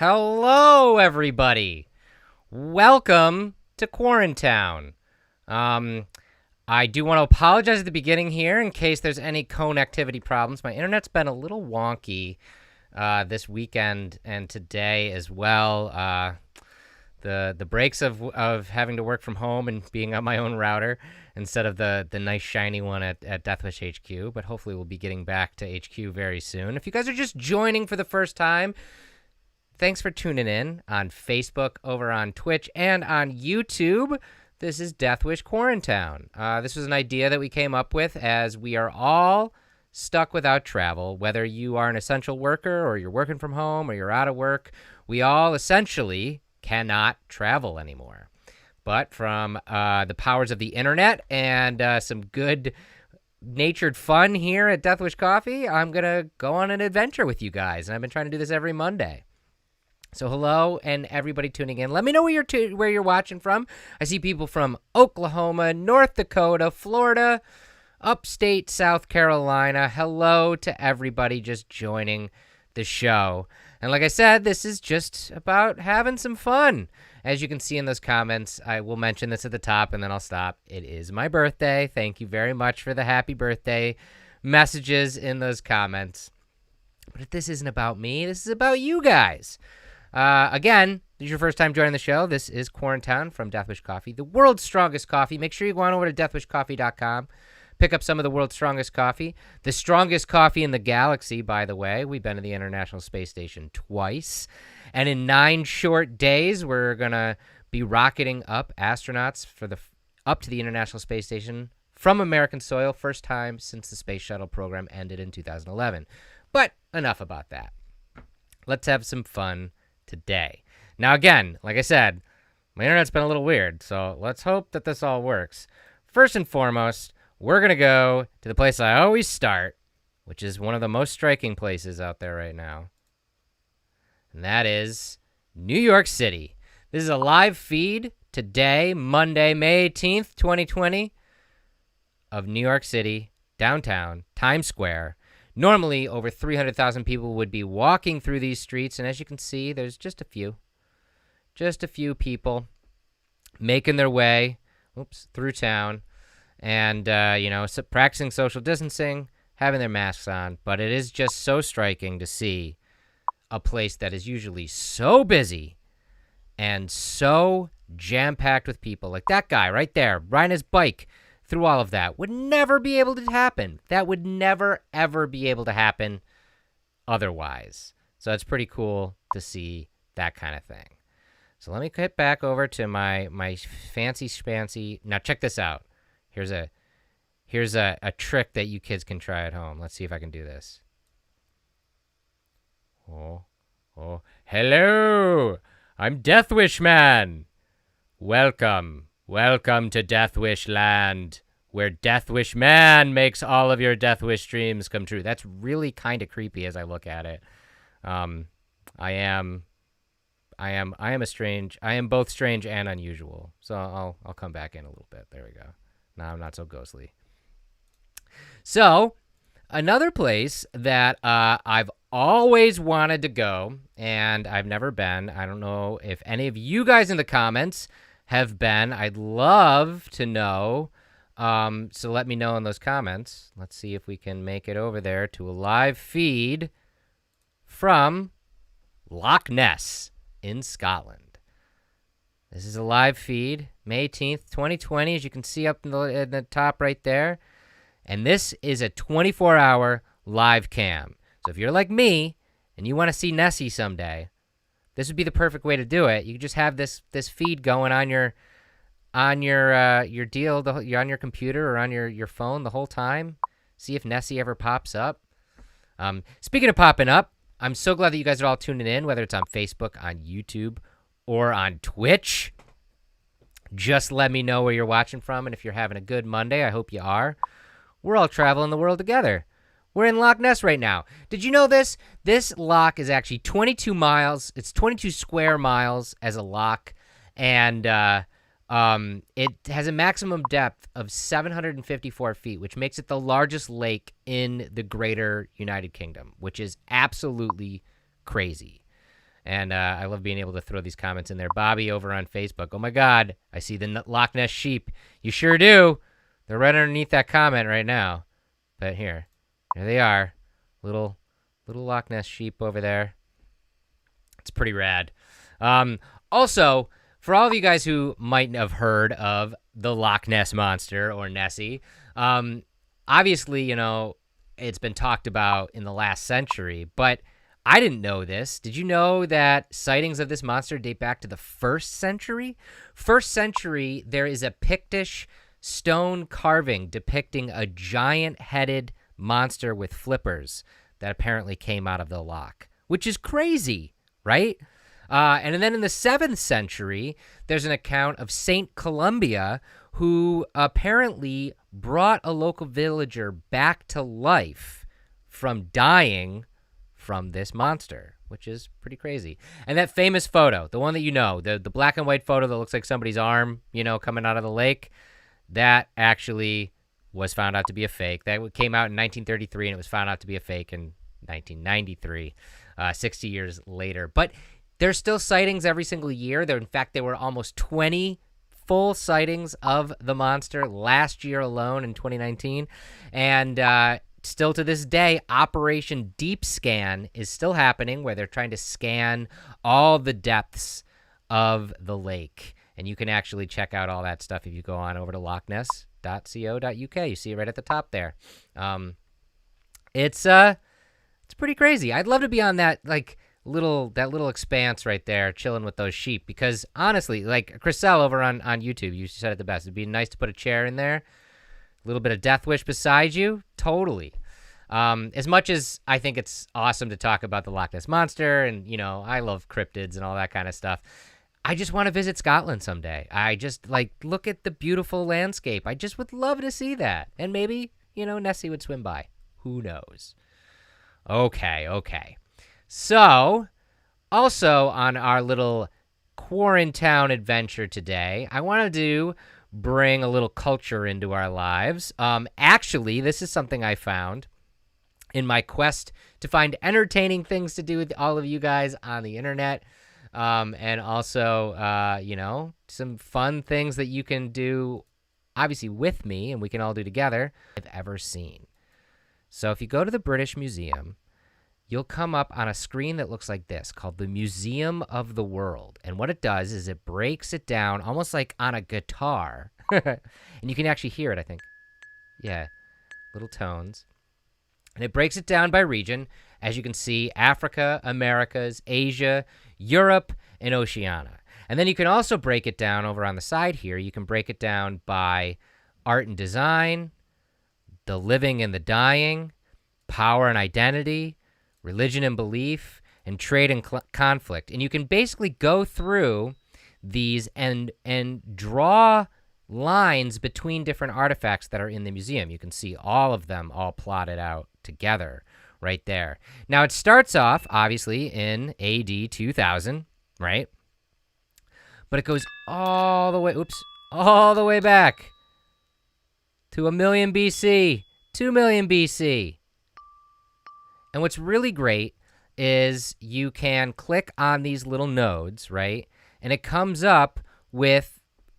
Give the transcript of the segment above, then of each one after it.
Hello, everybody. Welcome to Quarantown. I do want to apologize at the beginning here in case there's any connectivity problems. My internet's been a little wonky this weekend and today as well. The breaks of having to work from home and being on my own router instead of the nice shiny one at Deathwish HQ. But hopefully we'll be getting back to HQ very soon. If you guys are just joining for the first time, thanks for tuning in on Facebook, over on Twitch, and on YouTube. This is Deathwish Quarantown. This was an idea that we came up with as we are all stuck without travel. Whether you are an essential worker or you're working from home or you're out of work, we all essentially cannot travel anymore. But from the powers of the internet and some good natured fun here at Deathwish Coffee, I'm going to go on an adventure with you guys. And I've been trying to do this every Monday. So hello, and everybody tuning in. Let me know where you're watching from. I see people from Oklahoma, North Dakota, Florida, upstate South Carolina. Hello to everybody just joining the show. And like I said, this is just about having some fun. As you can see in those comments, I will mention this at the top, and then I'll stop. It is my birthday. Thank you very much for the happy birthday messages in those comments. But this isn't about me. This is about you guys. Again, this is your first time joining the show. This is Quarantown from Deathwish Coffee, the world's strongest coffee. Make sure you go on over to deathwishcoffee.com. Pick up some of the world's strongest coffee. The strongest coffee in the galaxy, by the way. We've been to the International Space Station twice. And in 9 short days, we're going to be rocketing up astronauts up to the International Space Station from American soil. First time since the Space Shuttle program ended in 2011. But enough about that. Let's have some fun today. Now, again, like I said, my internet's been a little weird, so let's hope that this all works. First and foremost, we're going to go to the place I always start, which is one of the most striking places out there right now, and that is New York City. This is a live feed today, Monday, May 18th, 2020, of New York City, downtown, Times Square. Normally, over 300,000 people would be walking through these streets, and as you can see, there's just a few people making their way, through town, and practicing social distancing, having their masks on. But it is just so striking to see a place that is usually so busy and so jam-packed with people, like that guy right there, riding his bike through all of that, would never be able to happen. That would never, ever be able to happen otherwise. So it's pretty cool to see that kind of thing. So let me get back over to my fancy schmancy. Now check this out. Here's a trick that you kids can try at home. Let's see if I can do this. Oh, hello. I'm Deathwish Man. Welcome to Deathwish Land, where Deathwish Man makes all of your Deathwish dreams come true. That's really kind of creepy as I look at it. I am both strange and unusual. So I'll come back in a little bit. There we go. Now I'm not so ghostly. So another place that I've always wanted to go, and I've never been. I don't know if any of you guys in the comments have been. I'd love to know. So let me know in those comments. Let's see if we can make it over there to a live feed from Loch Ness in Scotland. This is a live feed, May 18th, 2020, as you can see up in the top right there. And this is a 24-hour live cam. So if you're like me and you want to see Nessie someday, this would be the perfect way to do it. You could just have this feed going on your deal, you're on your computer or on your phone the whole time. See if Nessie ever pops up. Speaking of popping up, I'm so glad that you guys are all tuning in, whether it's on Facebook, on YouTube, or on Twitch. Just let me know where you're watching from, and if you're having a good Monday, I hope you are. We're all traveling the world together. We're in Loch Ness right now. Did you know this? This loch is actually 22 miles. It's 22 square miles as a loch, and it has a maximum depth of 754 feet, which makes it the largest lake in the greater United Kingdom, which is absolutely crazy. And I love being able to throw these comments in there. Bobby over on Facebook. Oh, my God. I see the Loch Ness sheep. You sure do. They're right underneath that comment right now. But here they are. Little Loch Ness sheep over there. It's pretty rad. Also, for all of you guys who might have heard of the Loch Ness Monster or Nessie, obviously, you know, it's been talked about in the last century, but I didn't know this. Did you know that sightings of this monster date back to the 1st century? 1st century, there is a Pictish stone carving depicting a giant-headed monster with flippers that apparently came out of the loch, which is crazy, right? And then in the 7th century, there's an account of Saint Columba, who apparently brought a local villager back to life from dying from this monster, which is pretty crazy. And that famous photo, the one that you know, the black and white photo that looks like somebody's arm, you know, coming out of the lake, that actually was found out to be a fake. That came out in 1933, and it was found out to be a fake in 1993, 60 years later. But there's still sightings every single year. In fact, there were almost 20 full sightings of the monster last year alone in 2019. And still to this day, Operation Deep Scan is still happening, where they're trying to scan all the depths of the lake. And you can actually check out all that stuff if you go on over to lochness.co.uk. You see it right at the top there. It's pretty crazy. I'd love to be on that little expanse right there, chilling with those sheep. Because honestly, like Chriselle over on YouTube, you said it the best. It'd be nice to put a chair in there, a little bit of Death Wish beside you. Totally. As much as I think it's awesome to talk about the Loch Ness Monster, and, you know, I love cryptids and all that kind of stuff, I just want to visit Scotland someday. I just, look at the beautiful landscape. I just would love to see that. And maybe, you know, Nessie would swim by. Who knows? Okay. So, also on our little Quarantown adventure today, I wanted to bring a little culture into our lives. Actually, this is something I found in my quest to find entertaining things to do with all of you guys on the internet. And also, you know, some fun things that you can do, obviously, with me, and we can all do together, I've ever seen. So if you go to the British Museum, you'll come up on a screen that looks like this, called the Museum of the World. And what it does is it breaks it down almost like on a guitar. And you can actually hear it, I think. Yeah, little tones. And it breaks it down by region. As you can see, Africa, Americas, Asia, Europe, and Oceania. And then you can also break it down over on the side here. You can break it down by art and design, the living and the dying, power and identity, religion and belief, and trade and conflict. And you can basically go through these and draw lines between different artifacts that are in the museum. You can see all of them all plotted out together right there. Now, it starts off, obviously, in AD 2000, right? But it goes all the way back to 1 million BC, 2 million BC. And what's really great is you can click on these little nodes, right? And it comes up with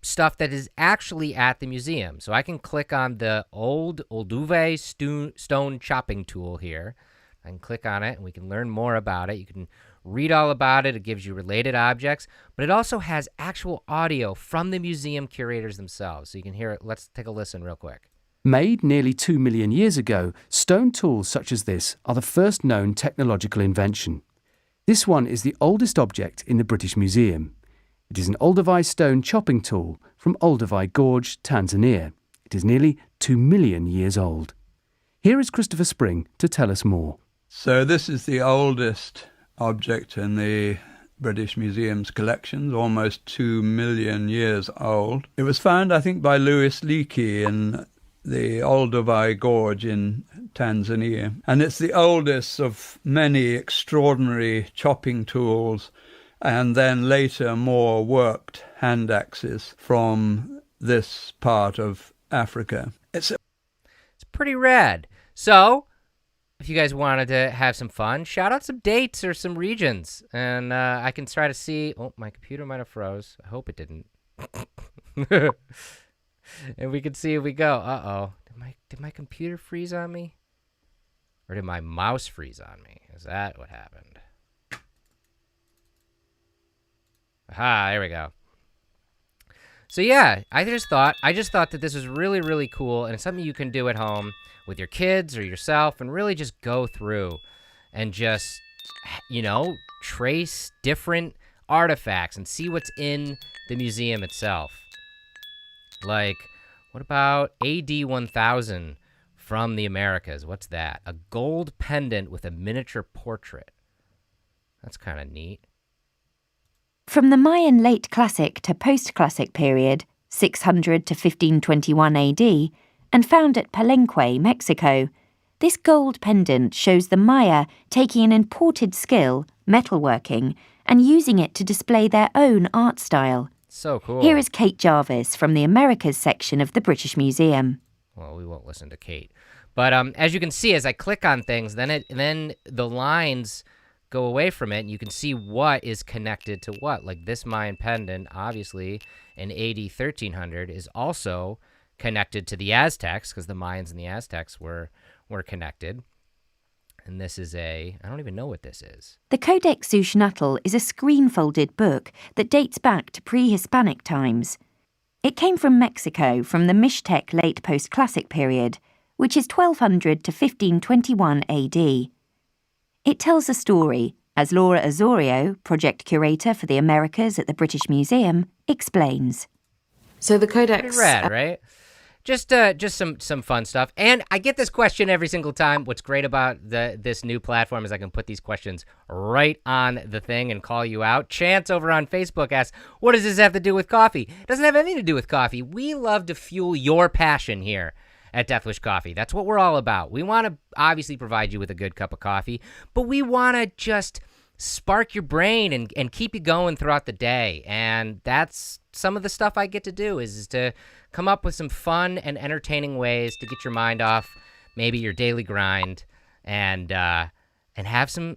stuff that is actually at the museum. So I can click on the old Olduvai stone chopping tool here. I can click on it and we can learn more about it. You can read all about it. It gives you related objects, but it also has actual audio from the museum curators themselves. So you can hear it. Let's take a listen real quick. Made nearly 2 million years ago, stone tools such as this are the first known technological invention. This one is the oldest object in the British Museum. It is an Olduvai stone chopping tool from Olduvai Gorge, Tanzania. It is nearly 2 million years old. Here is Christopher Spring to tell us more. So this is the oldest object in the British Museum's collections, almost 2 million years old. It was found, I think, by Louis Leakey in the Olduvai Gorge in Tanzania. And it's the oldest of many extraordinary chopping tools and then later more worked hand axes from this part of Africa. It's pretty rad. So, if you guys wanted to have some fun, shout out some dates or some regions, and I can try to see. Oh, my computer might have froze. I hope it didn't. And we can see if we go. Uh-oh. Did my computer freeze on me? Or did my mouse freeze on me? Is that what happened? Aha, there we go. So yeah, I just thought that this was really, really cool, and it's something you can do at home with your kids or yourself, and really just go through and just, trace different artifacts and see what's in the museum itself. Like, what about AD 1000 from the Americas? What's that? A gold pendant with a miniature portrait. That's kind of neat. From the Mayan late classic to post-classic period, 600 to 1521 AD, and found at Palenque, Mexico, this gold pendant shows the Maya taking an imported skill, metalworking, and using it to display their own art style. So cool. Here is Kate Jarvis from the Americas section of the British Museum. Well, we won't listen to Kate. But as you can see, as I click on things, then the lines go away from it, and you can see what is connected to what. Like this Mayan pendant, obviously, in AD 1300, is also connected to the Aztecs, because the Mayans and the Aztecs were connected. And this is I don't even know what this is. The Codex Ushnatl is a screen-folded book that dates back to pre-Hispanic times. It came from Mexico from the Mixtec late post-classic period, which is 1200 to 1521 AD. It tells a story, as Laura Azorio, project curator for the Americas at the British Museum, explains. So the Codex... Pretty rad, right? Just some fun stuff. And I get this question every single time. What's great about this new platform is I can put these questions right on the thing and call you out. Chance over on Facebook asks, what does this have to do with coffee? It doesn't have anything to do with coffee. We love to fuel your passion here at Deathwish Coffee. That's what we're all about. We want to obviously provide you with a good cup of coffee, but we want to just spark your brain and keep you going throughout the day. And that's some of the stuff I get to do is to come up with some fun and entertaining ways to get your mind off maybe your daily grind and have some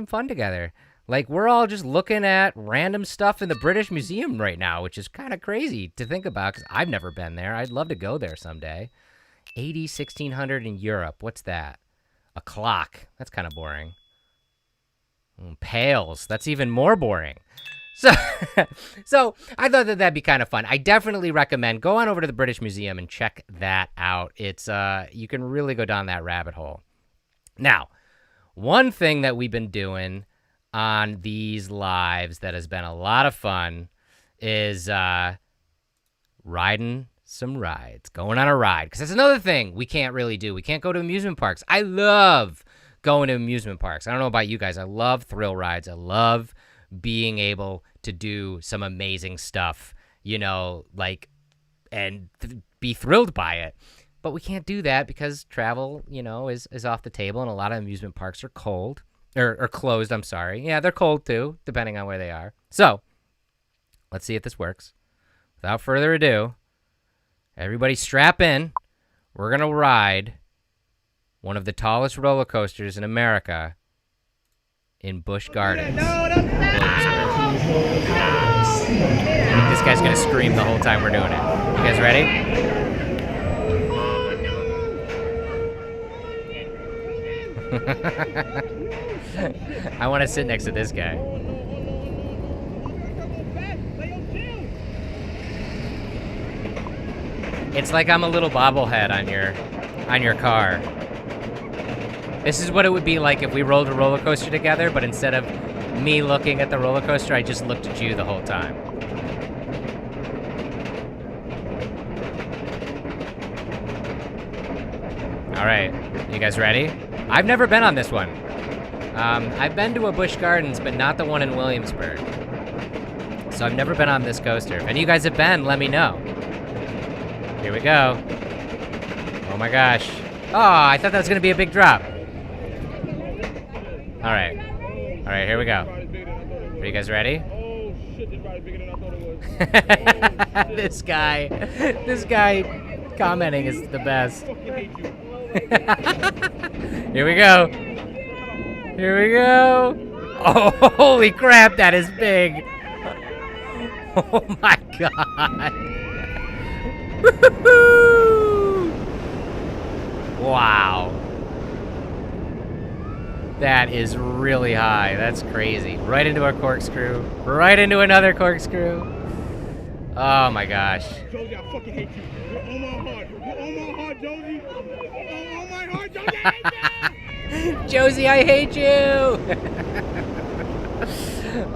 fun together. Like, we're all just looking at random stuff in the British Museum right now, which is kind of crazy to think about because I've never been there. I'd love to go there someday. AD 1600 in Europe. What's that? A clock. That's kind of boring. Pails. That's even more boring. So I thought that'd be kind of fun. I definitely recommend go on over to the British Museum and check that out. It's you can really go down that rabbit hole. Now, one thing that we've been doing on these lives that has been a lot of fun is riding some rides, going on a ride, because that's another thing we can't really do. We can't go to amusement parks. I love going to amusement parks. I don't know about you guys. I love thrill rides. I love being able to do some amazing stuff, and be thrilled by it. But we can't do that because travel, is off the table, and a lot of amusement parks are cold or closed. I'm sorry. Yeah, they're cold too, depending on where they are. So let's see if this works. Without further ado, everybody strap in. We're going to ride one of the tallest roller coasters in America in Busch Gardens. I think this guy's going to scream the whole time we're doing it. You guys ready? I want to sit next to this guy. It's like I'm a little bobblehead on your car. This is what it would be like if we rolled a roller coaster together, but instead of me looking at the roller coaster, I just looked at you the whole time. All right, you guys ready? I've never been on this one. I've been to a Busch Gardens, but not the one in Williamsburg. So I've never been on this coaster. If any of you guys have been, let me know. Here we go. Oh my gosh. Oh, I thought that was going to be a big drop. All right, here we go. Are you guys ready? Oh shit, this ride's bigger than I thought it was. This guy commenting is the best. Here we go. Here we go. Oh, holy crap, that is big. Oh my god. Woo-hoo-hoo. Wow. That is really high. That's crazy. Right into a corkscrew. Right into another corkscrew. Oh my gosh. Josie, I fucking hate you. You're on my heart. You're on my heart, Josie. You're on my heart, Josie. I hate you. Josie, I hate you.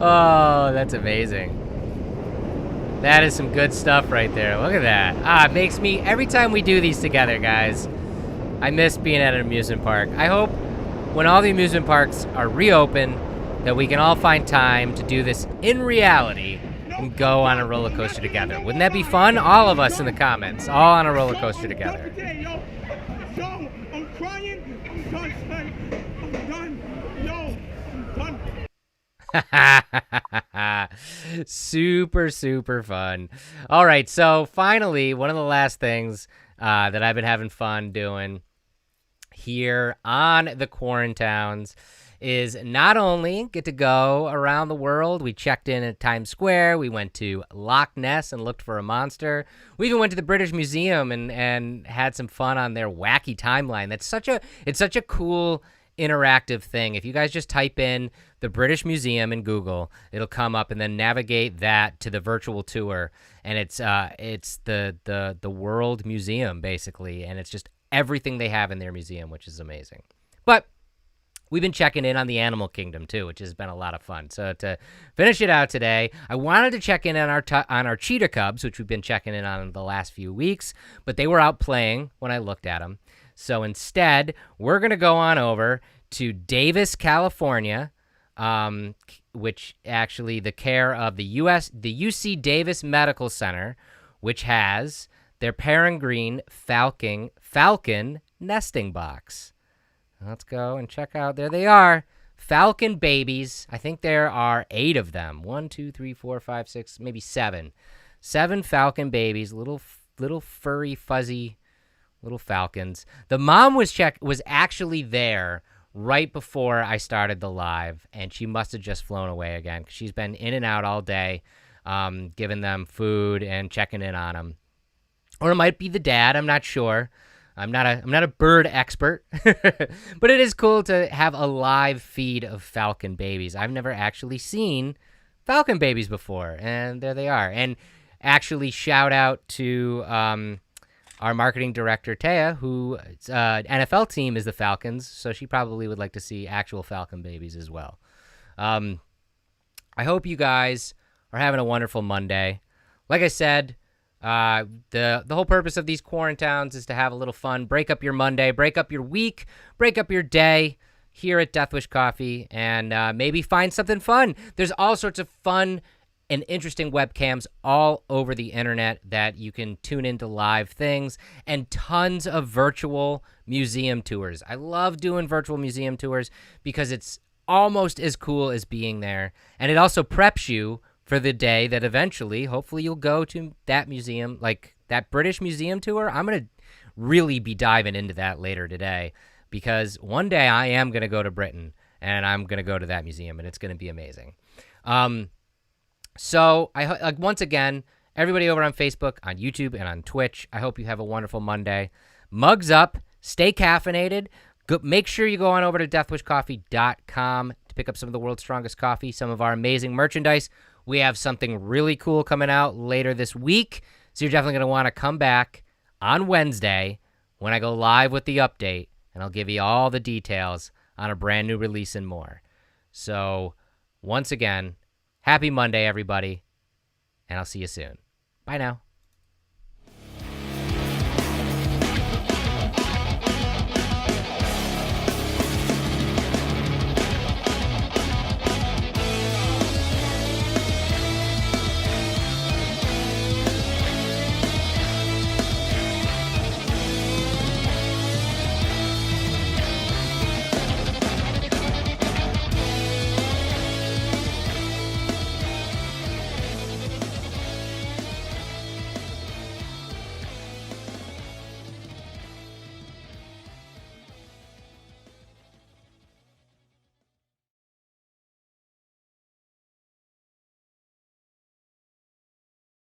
Oh, that's amazing. That is some good stuff right there. Look at that. It makes me, every time we do these together, guys, I miss being at an amusement park. I hope when all the amusement parks are reopened that we can all find time to do this in reality and go on a roller coaster together. Wouldn't that be fun? All of us in the comments, all on a roller coaster together. Yo, I'm crying. I'm done, son. I'm done. Yo, I'm done. Super, super fun. All right, so finally, one of the last things that I've been having fun doing here on the Quarantowns is not only get to go around the world. We checked in at Times Square. We went to Loch Ness and looked for a monster. We even went to the British Museum and had some fun on their wacky timeline. It's such a cool interactive thing. If you guys just type in the British Museum in Google, it'll come up, and then navigate that to the virtual tour, and it's the World Museum basically, and it's just everything they have in their museum, which is amazing. But we've been checking in on the animal kingdom too, which has been a lot of fun. So to finish it out today, I wanted to check in on our cheetah cubs, which we've been checking in on the last few weeks, but they were out playing when I looked at them. So instead, we're going to go on over to Davis, California, which actually the care of the UC Davis Medical Center, which has their peregrine falcon nesting box. Let's go and check out. There they are. Falcon babies. I think there are 8 of them. 1, 2, 3, 4, 5, 6, maybe 7. 7 falcon babies, little furry, fuzzy little falcons. The mom was actually there right before I started the live, and she must have just flown away again, because she's been in and out all day, giving them food and checking in on them. Or it might be the dad. I'm not sure. I'm not a bird expert, but it is cool to have a live feed of falcon babies. I've never actually seen falcon babies before, and there they are. And actually, shout out to our marketing director, Taya, who NFL team is the Falcons, so she probably would like to see actual falcon babies as well. I hope you guys are having a wonderful Monday. Like I said, the whole purpose of these Quarantowns is to have a little fun, break up your Monday, break up your week, break up your day here at Death Wish Coffee, and maybe find something fun. There's all sorts of fun and interesting webcams all over the internet that you can tune into live things, and tons of virtual museum tours. I love doing virtual museum tours because it's almost as cool as being there, and it also preps you for the day that eventually, hopefully, you'll go to that museum, like that British Museum tour. I'm going to really be diving into that later today, because one day I am going to go to Britain, and I'm going to go to that museum, and it's going to be amazing. So once again, everybody over on Facebook, on YouTube, and on Twitch, I hope you have a wonderful Monday. Mugs up, stay caffeinated. Make sure you go on over to deathwishcoffee.com to pick up some of the world's strongest coffee, some of our amazing merchandise. We have something really cool coming out later this week, so you're definitely going to want to come back on Wednesday when I go live with the update, and I'll give you all the details on a brand new release and more. So once again, happy Monday, everybody, and I'll see you soon. Bye now.